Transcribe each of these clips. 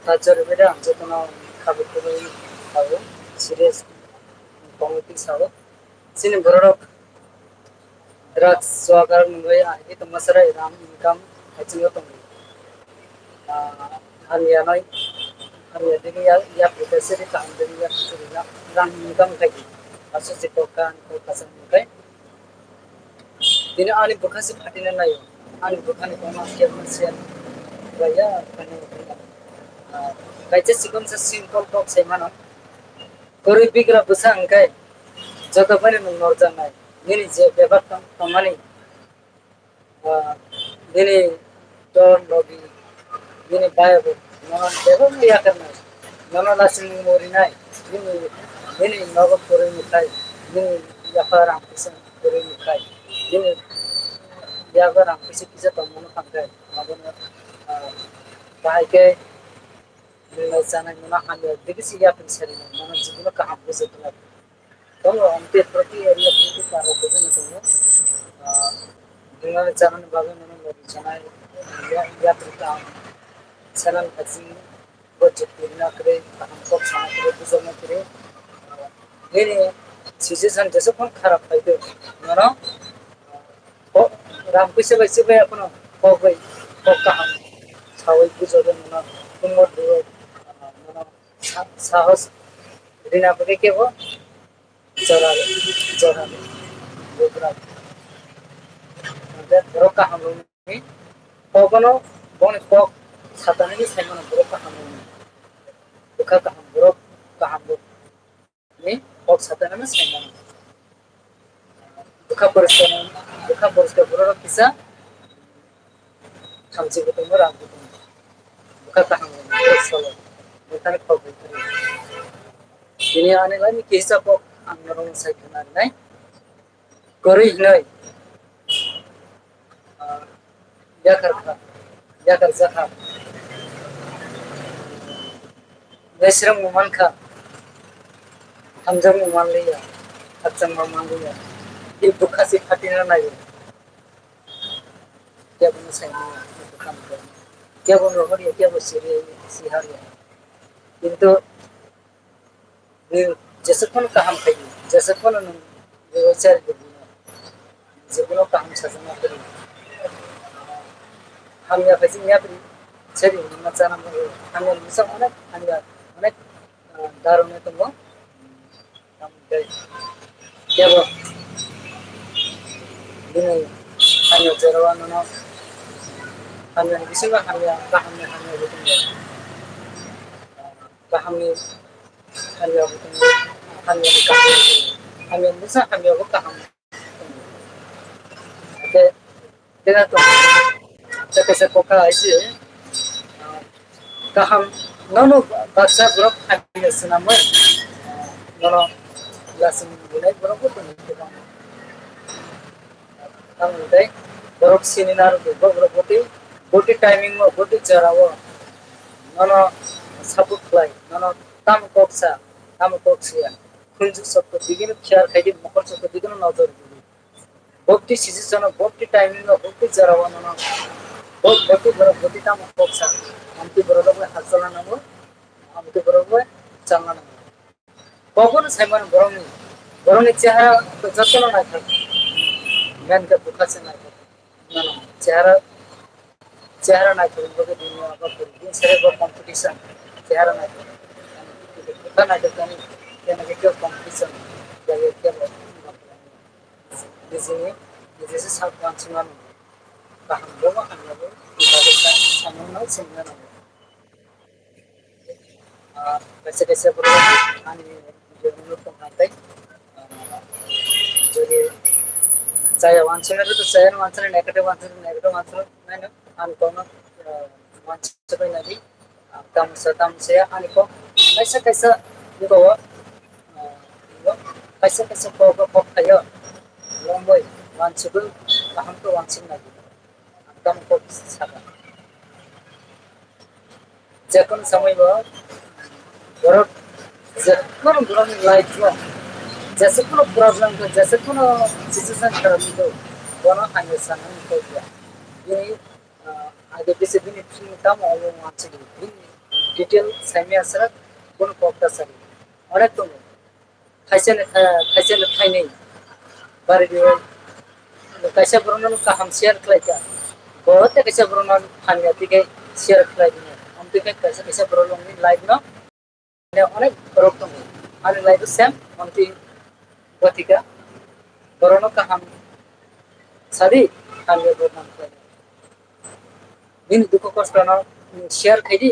Culture beda jotono kabuturu tahu serious politics tahu sini borok drugs swagar mungkin itu masalah ram income kecil itu hanya noi hanya ini ya profesi di tahun ini ya kecil ya ram income lagi masuk setokan ke pasar mungkin ini ani bekasi patinan nayo ani bekani komersial komersial gaya kani kayak sikon simple talk saya mana kori bigra besar angkai jodoh pani nongor jangan ini je bebat kamani ini don lobby ini bayar non beban ya karena non langsung murinai ini nongor kori mukai ini ya orang pesan kori mukai ini ya orang pesan bisa tamu angkai abang baik Nilai sana mana hanya diri sih ya pensari mana juga kaham bisa tuh kalau hampir berarti area itu para bukan itu dengan cara bagai mana dari sana ya berita sana kasih budget ini kere kaham kok sana kere bisa mana kere ini sisi sana jasa pun kharap itu mana kok ram bisa baca apa no kok kaham sawai bisa mana umur dua mana sahas Rina pakai kebo जरा बुकरा dan beroka hamlung ini kokono bone kok satane ni semana beroka hamlung buka kaham berok kaham ini kok satane na semana buka peristiwa berok bisa kamci ketemu ragu buka kaham solo bukan kok ini ane lagi kisah kok anggarong saya kenal nai kori nai ya kerja kah Nesrang muman kah hamzam muman liya hadzam muman liya ibu kasih hatinya nai क्या बोलना चाहिए काम कर क्या बोल रहा है क्या बोल सिहार है किंतु जैसे कौन काम करें जैसे कौन व्यवसाय करें जब काम सजना करें हम या पैसे या फिर चली मचाना हम या मिसा अनेक दारों में तुम काम करें क्या वो ini hanya jerawan nono hanya bisa hanya betul hanya betul hanya bisa hanya betul oke dengan tuh saya poka aja kaham nono bahasa berok hanya senama nono langsung mulai berok betul हम Uday baroque सिनिनार baroque बोटी timing में बोटी चरावो ननो सापुट fly ननो ताम कोक्सा खुंजु सबको दिगिन ख्यार खाइदि मकर सबको दिगिन नजर बोटी सिजिसन बोटी timing में बोटी चरावो ननो बोटी बरोक बोटी ताम कोक्सा हमती बरोक में हसला ननो हमती बरोक में चलना ननो कौन साइमन बरोनी चाहा तो जतन ना था मैं क्या बुखा से ना ना चेहरा ना करूँ बगे दुनिया का दिन सारे वो कंपटीशन चेहरा ना करूँ बुखा ना करता नहीं क्या ना क्या कंपटीशन क्या ये क्या जैसे सब वांचना हम लोग इधर सामने सिंगना कैसे बोलो आने जो लोग तो आते जो ये saya wawancara itu saya wawancara negatif mana ankono wawancara lagi tam saya aniko kaisa itu kaisa kok kayo lomboy wawancara paham tuh wawancara lagi tam kok sana jakon samai bawa borok jakon bulan life lo जैसे कोनो problem को जैसे कोनो situation खराब तो दोनों हमें सामने निकल गया ये आगे पीछे भी नहीं काम और वो वहाँ से भी डिटेल साइमी आसरा गुण कॉपटा सारी अनेक दङ खायसेनो थाइनै बारि बेयाव kaisa borong kaham share klaika बहुत कैसे borong hanya tiga share klaika हम tiga कैसे कैसे borong ni live no ne अनेक borong dong ani live same onti gotika borong kaham sadi hanya borong klaika ini duko kosto no share khaidi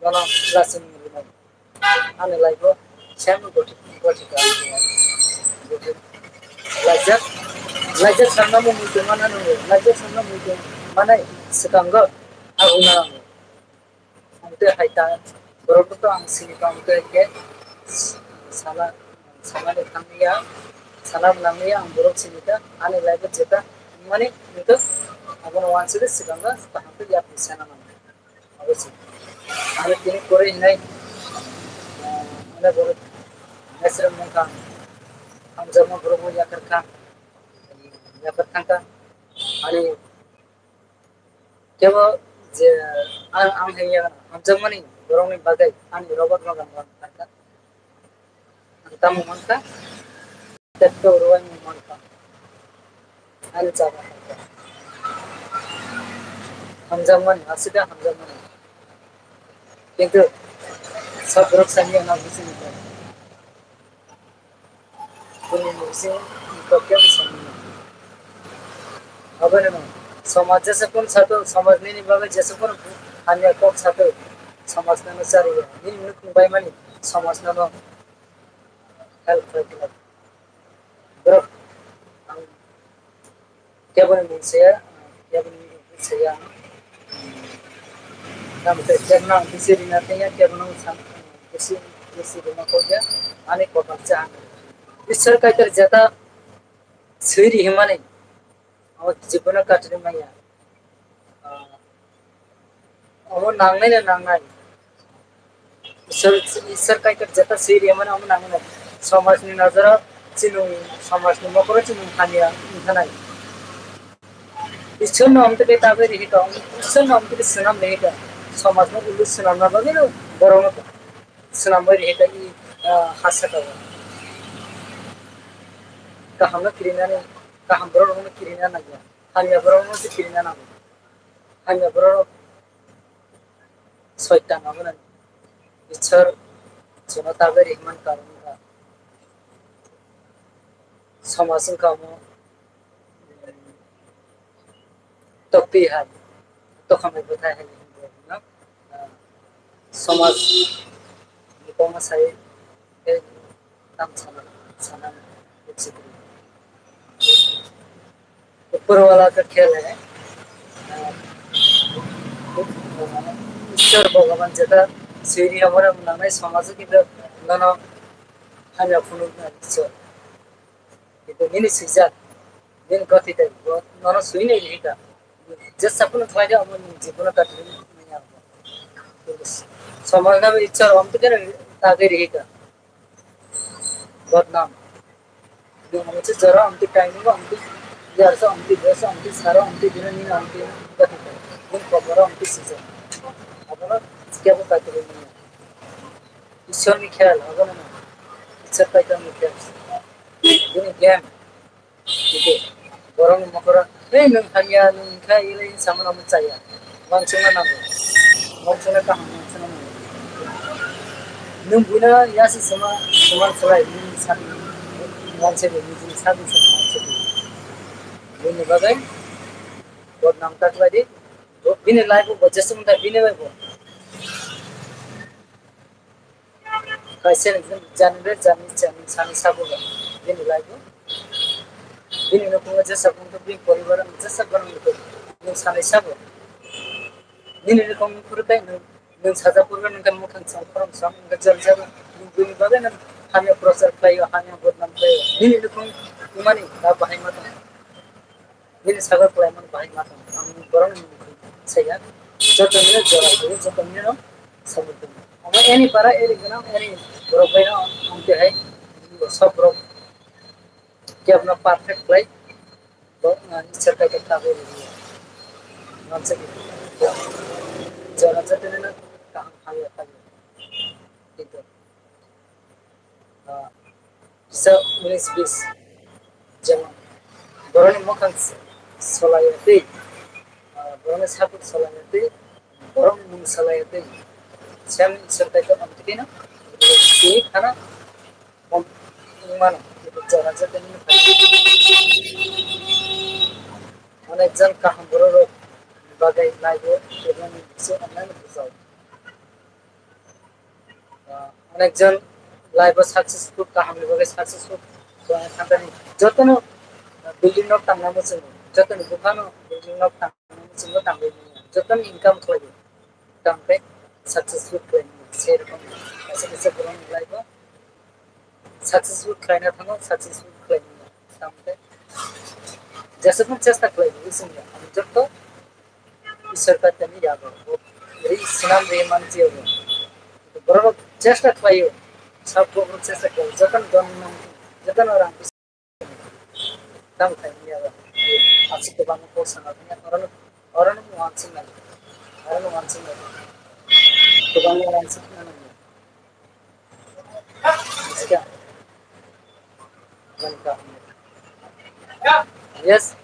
bono lasin ni ani live same gotika Lajak lajak sana mo mutu mana nunggu lajak sana mutu mana sekangga aku nanggu ante haita berapa tuh ang sini kamu ke sana sana ni kami ya sana menangi ang borok sini ka ane lajak jeta mana itu aku nawan sudah sekangga tahan tu ya bisa nama aku sih ane kini kore ini ane borok mesra mungkin हम जब मैं बरोबर या करता का आणि तेव्हा जे आम हे या हम जब मनी बरोबर बघाय आणि रोबोट मग म्हणतात आता मग म्हणता त्यात रोवन म्हणता आणि चालू हम जब मनी असं हम जब मनी किंतु सब ग्रुप संगे ना बिसी नहीं कोणी मुझसे क्या समझ अब ना समाज जैसे कौन सा तो समझने नहीं पावे जैसे कौन अन्य कौन सा तो समझने में सारी है नहीं मुझे भाई मानी समझने में हेल्प करती है bro क्या बोले मुझसे या हम तो करना किसी दिन आते हैं क्या बनाऊँ sam किसी किसी दिन को क्या आने को बच्चा इस सरकार कर जाता सही हिमाने और जीवन काटने में या और नांगने सरकार कर जाता सही हिमाने हम नांगने समाज ने नजर चिनु समाज ने मकर चिनु खानिया इतना इससे हम तो कहता है रही का इससे हम तो सुनाम नहीं का समाज में उल्लू सुनाम ना बगे ना बरों में सुनाम में रही का ये हास्य का हम लोग किरना नहीं का हम बरों में किरना ना गया हम या बरों में से किरना ना हम या बरों सोचता ना बना इच्छर जनता के रहमान कारण का समाज का मो टप्पी है तो हमें बताया है ना समाज निकोमा साई के काम साना साना ऊपर वाला का खेल है ईश्वर भगवान जैसा सीढ़ी हमारे नामे समाज की तो नाना हम अपनों में ईश्वर itu ini sejak दिन कथी थे वो नाना सुई नहीं रहेगा जब सपन थोड़ा जा हम जीवन का ड्रीम नहीं आता समाज में इच्छा हम तो क्या ताकि रहेगा बदनाम जो हमसे जरा हम टाइम को हम यार से हम सारा हम दिन नहीं हम कथी थे दिन कबर हम सीजन अपना क्या वो कहते हैं ईश्वर में ख्याल होगा ना ईश्वर का क्या में ख्याल ini game gitu orang makora nung hanya nung kai ini sama nama saya mancungna nama mancungna kah mancungna nung guna ya si sama selai nung satu mancung ini satu sama mancung ini bagai buat nampak lagi bini live buat just sebentar bini live कैसे जानवर जानी सानी सब होगा दिन live दिन इन लोगों जैसा उनको भी परिवार में जैसा बन उनको दिन सानी सब दिन इन लोगों को पूरे दिन साजा पूरे उनका मुखन संपर्क सम उनका जल दिन बारे ना हमें प्रोसेस प्लेयो हमें बहुत नाम प्लेयो दिन इन लोगों उमानी का बाहर मत दिन सागर प्ले मन बाहर मत हम बरन सही है जो तुमने ना सब हमें एनी para एनी गना एनी बरोबर ना हम के है सब बरोबर कि अपना परफेक्ट प्ले तो इच्छा का था हो रही है हमसे जरा जरा ना bisa menulis bis যেমন বরং মোখান সলাইতে বরং সাপুর সলাইতে বরং মুং সলাইতে sem serta itu nanti na ini karena mana itu cara saja ini অনেকজন কাহামবুরো বাগাই লাইবো এবং কিছু অনলাইন বুঝাও অনেকজন লাইভ সাকসেসফুল কাহামনি বাগাই সাকসেসফুল থাকানি যতন বিল্ডিং নক थांनानै जोङो যতন बुखानो बिल्डिं नक थांनानै जोङो थांबाय যতन इनकाम खालायो थांबाय साक्सेसफुल खालायनो सेरखम खायसे खायसे गोबां लाइभ साक्सेसफुल खालायनो थाङो साक्सेसफुल खालायनो थांबाय जेसेबां चेष्टा खालायो जोङो जत इसोर काटनि याबो रे सिनाम रे मानसियाबो बराबर चेष्टा खालायो सबको चेष्टा खालायो जतन दन जतन रां दाम खालायो याबो आसि गोबां कर्स होनानै orang wanting orang wanting गोबां wanting jika yes